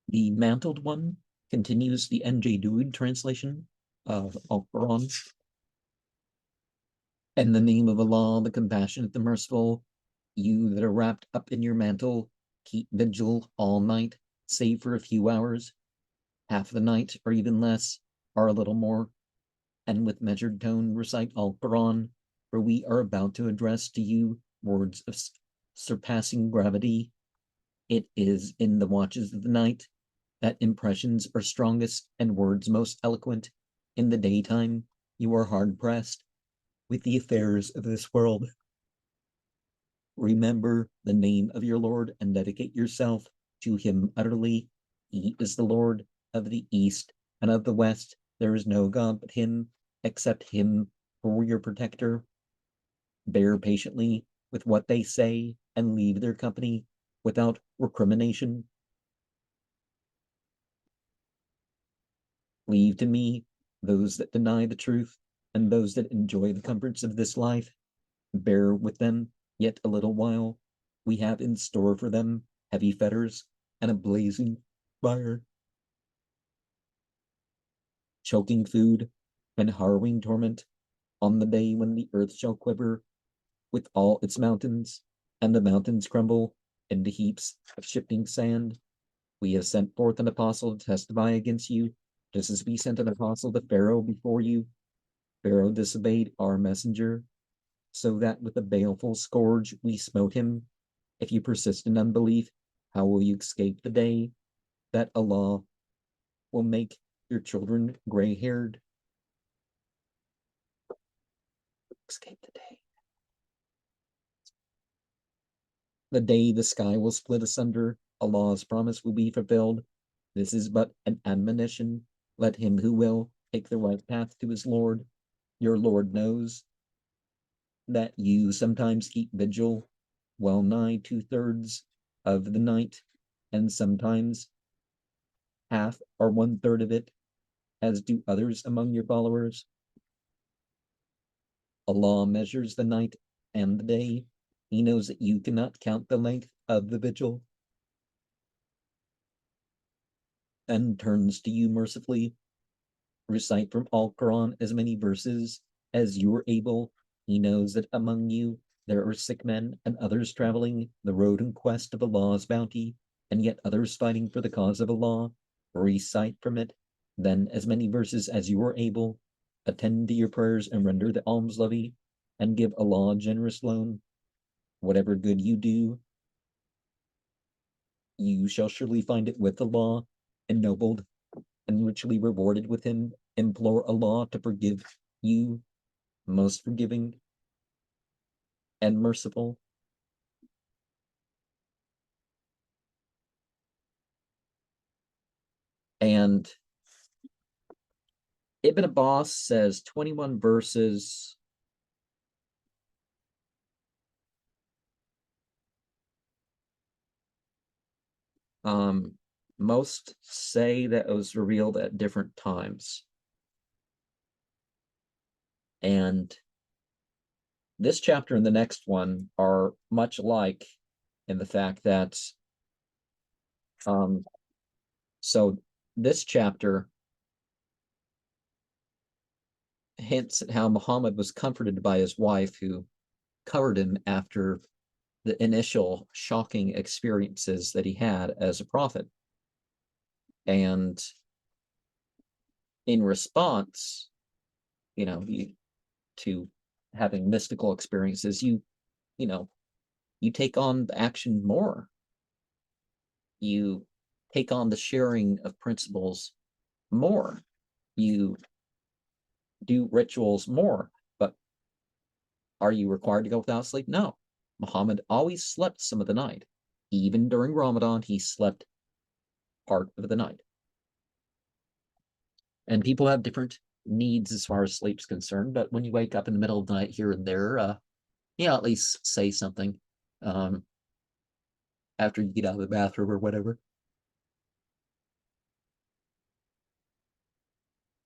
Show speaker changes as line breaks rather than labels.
The Mantled One continues the N.J. Dawood translation of Al-Quran. In the name of Allah, the Compassionate, the Merciful, you that are wrapped up in your mantle, keep vigil all night, save for a few hours, half the night or even less, or a little more, and with measured tone recite Al-Quran, for we are about to address to you words of surpassing gravity. It is in the watches of the night that impressions are strongest and words most eloquent. In the daytime, you are hard pressed with the affairs of this world. Remember the name of your Lord and dedicate yourself to him utterly. He is the Lord of the East and of the West. There is no God but him, except him for your protector. Bear patiently with what they say and leave their company without recrimination. Leave to me those that deny the truth and those that enjoy the comforts of this life. Bear with them yet a little while. We have in store for them heavy fetters and a blazing fire, choking food and harrowing torment on the day when the earth shall quiver with all its mountains, and the mountains crumble into heaps of shifting sand. We have sent forth an apostle to testify against you, just as we sent an apostle to Pharaoh before you. Pharaoh disobeyed our messenger, so that with a baleful scourge we smote him. If you persist in unbelief, how will you escape the day that Allah will make your children gray-haired? Escape the day. The day the sky will split asunder, Allah's promise will be fulfilled. This is but an admonition. Let him who will take the right path to his Lord. Your Lord knows that you sometimes keep vigil well nigh 2/3 of the night, and sometimes half or 1/3 of it, as do others among your followers. Allah measures the night and the day. He knows that you cannot count the length of the vigil, and turns to you mercifully. Recite from Al-Quran as many verses as you are able. He knows that among you there are sick men and others traveling the road in quest of Allah's bounty, and yet others fighting for the cause of Allah. Recite from it then as many verses as you are able. Attend to your prayers and render the alms levy, and give Allah a generous loan. Whatever good you do, you shall surely find it with Allah, ennobled and richly rewarded with him. Implore Allah to forgive you, most forgiving and merciful. And Ibn Abbas says 21 verses. Most say that it was revealed at different times. And this chapter and the next one are much alike in the fact that so this chapter hints at how Muhammad was comforted by his wife, who covered him after the initial shocking experiences that he had as a prophet. And in response, to having mystical experiences, you take on the action more. You take on the sharing of principles more. You do rituals more. But are you required to go without sleep? No. Muhammad always slept some of the night. Even during Ramadan, he slept part of the night. And people have different needs as far as sleep's concerned, but when you wake up in the middle of the night here and there, at least say something after you get out of the bathroom or whatever.